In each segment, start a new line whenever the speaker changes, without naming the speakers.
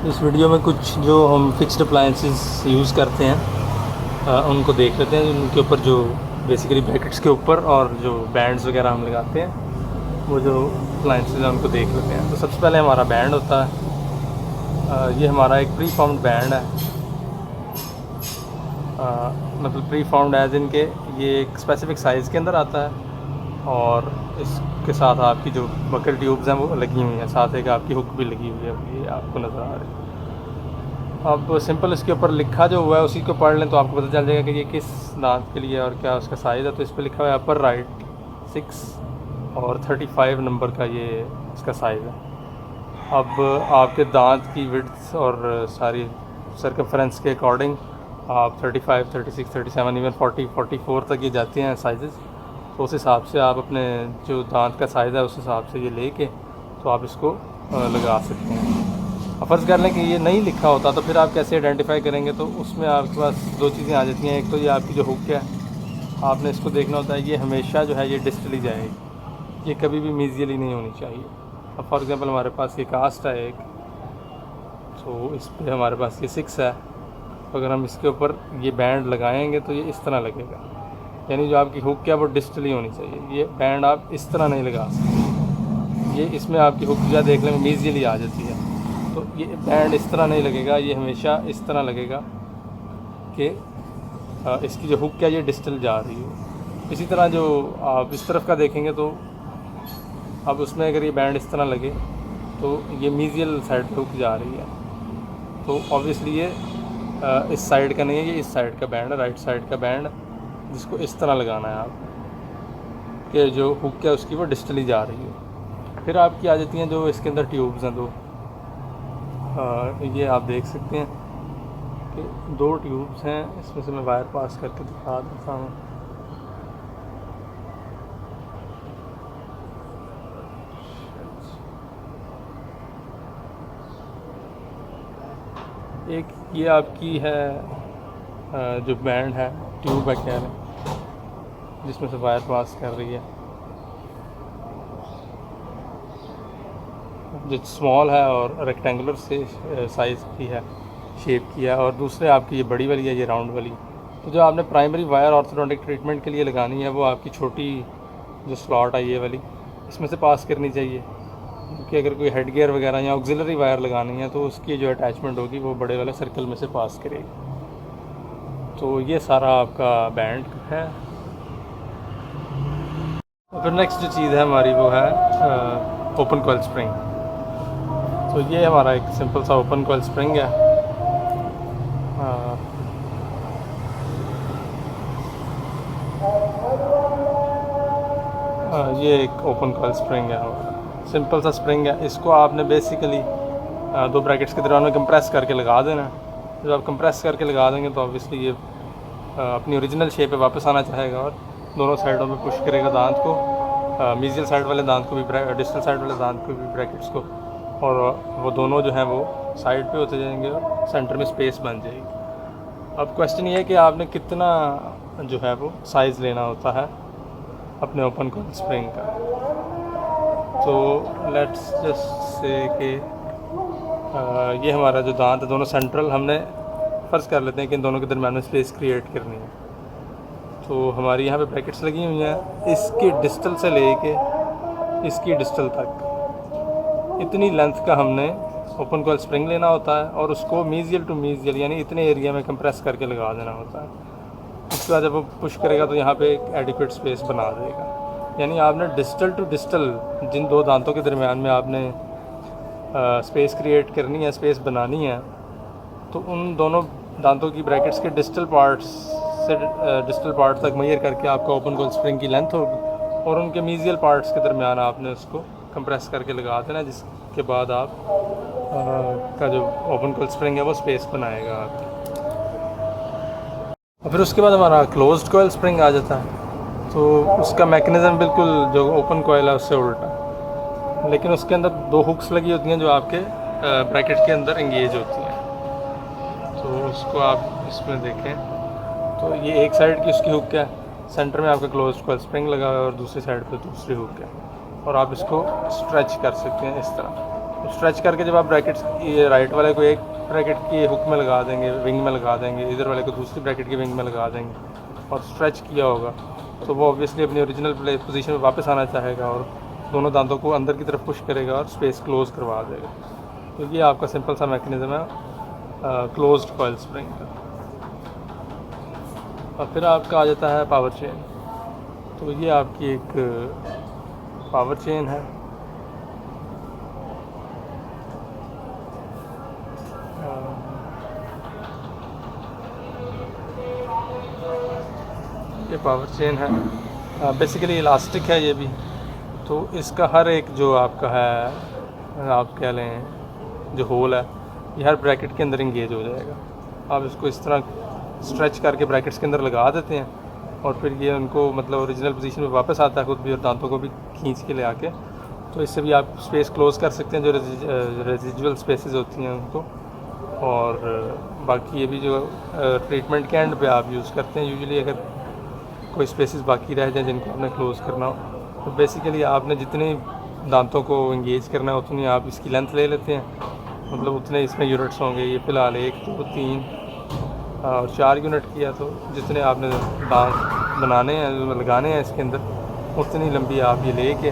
इस वीडियो में कुछ जो हम फिक्स्ड अप्लायंसेस यूज़ करते हैं उनको देख लेते हैं। उनके ऊपर जो बेसिकली ब्रैकेट्स के ऊपर और जो बैंड्स वगैरह हम लगाते हैं, वो जो अप्लायंसेस हैं उनको देख लेते हैं। तो सबसे पहले हमारा बैंड होता है। ये हमारा एक प्री फॉर्म्ड बैंड है। मतलब प्री फॉर्म्ड एज in के ये एक स्पेसिफिक साइज़ के अंदर आता है और इसके साथ आपकी जो बकल ट्यूब्स हैं वो लगी हुई हैं, साथ एक आपकी हुक भी लगी हुई है, ये आपको नज़र आ रही है। अब सिंपल इसके ऊपर लिखा जो हुआ है उसी को पढ़ लें तो आपको पता चल जाएगा कि ये किस दांत के लिए और क्या उसका साइज़ है। तो इस पर लिखा हुआ है अपर राइट 6 और 35 नंबर का ये इसका साइज़ है। अब आपके दांत की विड्थ और सारी सर्कमफ्रेंस के अकॉर्डिंग आप 35, 36, 37 इवन 40, 44 तक ये जाते हैं साइज़। तो उस हिसाब से आप अपने जो दांत का साइज़ है उस हिसाब से ये लेके तो आप इसको लगा सकते हैं। अब फ़र्ज़ कर लें कि ये नहीं लिखा होता तो फिर आप कैसे आइडेंटिफाई करेंगे? तो उसमें आपके पास दो चीज़ें आ जाती हैं। एक तो ये आपकी जो हुक है, आपने इसको देखना होता है, ये हमेशा जो है ये डिस्टली जाएगी, ये कभी भी मीजियली नहीं होनी चाहिए। अब फॉर एग्ज़ाम्पल हमारे पास ये कास्ट है एक, तो इस पर हमारे पास ये 6 है। तो अगर हम इसके ऊपर ये बैंड लगाएंगे तो ये इस तरह लगेगा, यानी जो आपकी हुक है वो डिस्टली होनी चाहिए। ये बैंड आप इस तरह नहीं लगा सकते, ये इसमें आपकी हुक जो देख लें मीजियली आ जाती है। तो ये बैंड इस तरह नहीं लगेगा, ये हमेशा इस तरह लगेगा कि इसकी जो हुक है ये डिस्टल जा रही हो। इसी तरह जो आप इस तरफ का देखेंगे तो अब उसमें अगर ये बैंड इस तरह लगे तो ये मीजियल साइड पे हुक जा रही है। तो ऑब्वियसली ये इस साइड का नहीं है, ये इस साइड का बैंड है, राइट साइड का बैंड, जिसको इस तरह लगाना है आप कि जो हुक है उसकी वो डिस्टली जा रही है। फिर आपकी आ जाती हैं जो इसके अंदर ट्यूब्स हैं दो। ये आप देख सकते हैं कि दो ट्यूब्स हैं, इसमें से मैं वायर पास करके दिखा देता हूँ। एक ये आपकी है जो बैंड है, ट्यूब है कह रहे, जिसमें से वायर पास कर रही है, जो स्मॉल है और रेक्टेंगुलर से साइज़ की है, शेप की है। और दूसरे आपकी ये बड़ी वाली है, ये राउंड वाली। तो जो आपने प्राइमरी वायर ऑर्थोडोंटिक ट्रीटमेंट के लिए लगानी है वो आपकी छोटी जो स्लॉट है ये वाली, इसमें से पास करनी चाहिए। क्योंकि अगर कोई हेड गियर वगैरह या ऑक्सिलरी वायर लगानी है तो उसकी जो अटैचमेंट होगी वो बड़े वाले सर्कल में से पास करेगी। तो ये सारा आपका बैंड है। और फिर नेक्स्ट जो चीज़ है हमारी वो है ओपन कॉइल स्प्रिंग। तो ये हमारा एक सिंपल सा ओपन कॉइल स्प्रिंग है। ये एक ओपन कॉइल स्प्रिंग है हमारा, सिंपल सा स्प्रिंग है। इसको आपने बेसिकली दो ब्रैकेट्स के दौरान में कंप्रेस करके लगा देना है। जब आप कंप्रेस करके लगा देंगे तो ऑब्वियसली ये अपनी ओरिजिनल शेप पे वापस आना चाहेगा और दोनों साइडों में पुश करेगा दांत को, मीजियल साइड वाले दांत को भी, डिस्टल साइड वाले दांत को भी, ब्रैकेट्स को, और वो दोनों जो हैं वो साइड पे होते जाएंगे और सेंटर में स्पेस बन जाएगी। अब क्वेश्चन ये है कि आपने कितना जो है वो साइज़ लेना होता है अपने ओपन कॉइल स्प्रिंग का। तो लेट्स जस्ट से कि ये हमारा जो दांत है दोनों सेंट्रल, हमने फ़र्ज़ कर लेते हैं कि इन दोनों के दरम्यान में स्पेस क्रिएट करनी है। तो हमारी यहाँ पे ब्रैकेट्स लगी हुई हैं, इसकी डिस्टल से लेके इसकी डिस्टल तक इतनी लेंथ का हमने ओपन कॉइल स्प्रिंग लेना होता है और उसको मीजियल टू मीजियल यानी इतने एरिया में कंप्रेस करके लगा देना होता है। उसके बाद जब वो पुश करेगा तो यहाँ पे एक एडिक्वेट स्पेस बना देगा। यानी आपने डिस्टल टू डिस्टल जिन दो दांतों के दरमियान में आपने स्पेस क्रिएट करनी है, स्पेस बनानी है, तो उन दोनों दांतों की ब्रैकेट्स के डिस्टल पार्ट्स से डिस्टल पार्ट तक मेजर करके आपका ओपन कॉइल स्प्रिंग की लेंथ होगी और उनके मीजियल पार्ट्स के दरमियान आपने उसको कंप्रेस करके लगा देना, जिसके बाद आप का जो ओपन कॉइल स्प्रिंग है वो स्पेस बनाएगा आपकी। और फिर उसके बाद हमारा क्लोज्ड कॉइल स्प्रिंग आ जाता है। तो उसका मैकेनिज़्म बिल्कुल जो ओपन कॉइल है उससे उल्टा, लेकिन उसके अंदर दो हुक्स लगी होती हैं जो आपके ब्रैकेट के अंदर एंगेज होती हैं। तो उसको आप इसमें देखें तो ये एक साइड की उसकी हुक है, सेंटर में आपका क्लोज्ड कॉइल स्प्रिंग लगा हुआ है और दूसरी साइड पे दूसरी हुक है, और आप इसको स्ट्रेच कर सकते हैं इस तरह। स्ट्रेच करके जब आप ब्रैकेट्स ये राइट वाले को एक ब्रैकेट की हुक में लगा देंगे, विंग में लगा देंगे, इधर वाले को दूसरी ब्रैकेट की विंग में लगा देंगे और स्ट्रेच किया होगा तो वो ऑब्वियसली अपनी ओरिजिनल पोजीशन में वापस आना चाहेगा और दोनों दांतों को अंदर की तरफ पुश करेगा और स्पेस क्लोज करवा देगा। तो ये आपका सिंपल सा मैकेनिज़्म है क्लोज्ड कॉइल स्प्रिंग का। और फिर आपका आ जाता है पावर चेन। तो ये आपकी एक पावर चेन है। ये पावर चेन है, बेसिकली इलास्टिक है ये भी। तो इसका हर एक जो आपका है, आप कह लें जो होल है, ये हर ब्रैकेट के अंदर इंगेज हो जाएगा। आप इसको इस तरह स्ट्रेच करके ब्रैकेट्स के अंदर लगा देते हैं और फिर ये उनको मतलब ओरिजिनल पोजीशन में वापस आता है खुद भी, और दांतों को भी खींच के ले आके। तो इससे भी आप स्पेस क्लोज कर सकते हैं जो रेजिजुअल स्पेसेस होती हैं उनको। और बाकी ये भी जो ट्रीटमेंट के एंड पे आप यूज़ करते हैं यूजुअली, अगर कोई स्पेसेस बाकी रह जाए जिनको आपने क्लोज़ करना हो, तो बेसिकली आपने जितने दांतों को इंगेज करना है उतनी आप इसकी लेंथ ले लेते हैं, मतलब उतने इसमें यूनिट्स होंगे। ये फ़िलहाल 1 2 3 और 4 यूनिट किया, तो जितने आपने दांत बनाने हैं लगाने हैं इसके अंदर उतनी लंबी आप ये लेके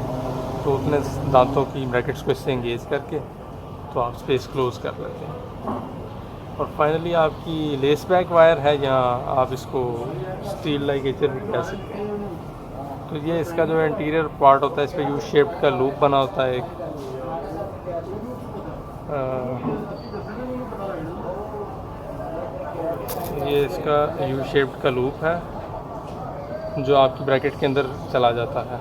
तो उतने दांतों की ब्रैकेट्स को इससे इंगेज करके तो आप स्पेस क्लोज़ कर लेते हैं। और फाइनली आपकी लेस बैक वायर है, या आप इसको स्टील लाइगेचर भी कह सकते हैं। तो ये इसका जो इंटीरियर पार्ट होता है, इस पर यू शेप्ड का लूप बना होता है एक। ये इसका यू शेप्ड का लूप है जो आपकी ब्रैकेट के अंदर चला जाता है।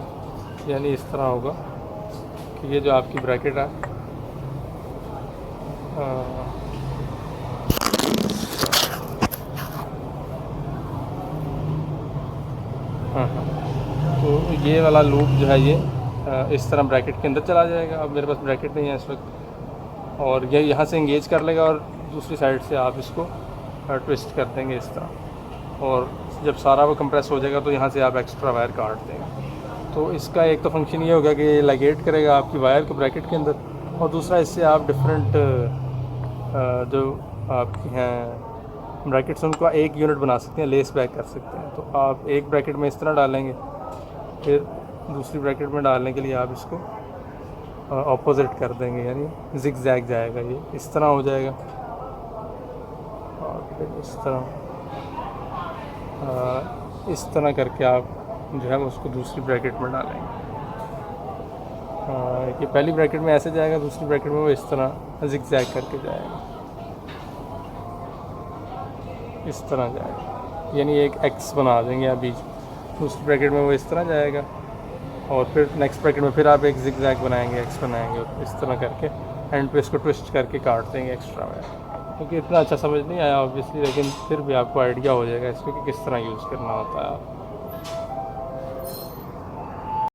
यानी इस तरह होगा कि ये जो आपकी ब्रैकेट है तो ये वाला लूप जो है ये इस तरह ब्रैकेट के अंदर चला जाएगा। अब मेरे पास ब्रैकेट नहीं है इस वक्त, और ये यहाँ से इंगेज कर लेगा और दूसरी साइड से आप इसको ट्विस्ट कर देंगे इस तरह, और जब सारा वो कंप्रेस हो जाएगा तो यहाँ से आप एक्स्ट्रा वायर काट देंगे। तो इसका एक तो फंक्शन ये होगा कि लाइगेट करेगा आपकी वायर को ब्रैकेट के अंदर, और दूसरा इससे आप डिफरेंट जो आपकी हैं ब्रैकेट्स उनको एक यूनिट बना सकते हैं, लेस बैक कर सकते हैं। तो आप एक ब्रैकेट में इस तरह डालेंगे, फिर दूसरी ब्रैकेट में डालने के लिए आप इसको ऑपोजिट कर देंगे, यानी जिग जैग जाएगा, ये इस तरह हो जाएगा। और फिर इस तरह करके आप जो है उसको दूसरी ब्रैकेट में डालेंगे। कि पहली ब्रैकेट में ऐसे जाएगा, दूसरी ब्रैकेट में वो इस तरह जिग जैग करके जाएगा, इस तरह जाएगा, यानी एक एक्स बना देंगे आप बीच। दूसरी ब्रैकेट में वो इस तरह जाएगा, और फिर नेक्स्ट ब्रैकेट में फिर आप एक जिग जैग बनाएंगे, एक्स बनाएंगे, इस तरह करके एंड पे इसको ट्विस्ट करके काट देंगे एक्स्ट्रा वायर। क्योंकि इतना अच्छा समझ नहीं आया ऑब्वियसली, लेकिन फिर भी आपको आइडिया हो जाएगा इसको कि किस तरह यूज़ करना होता है।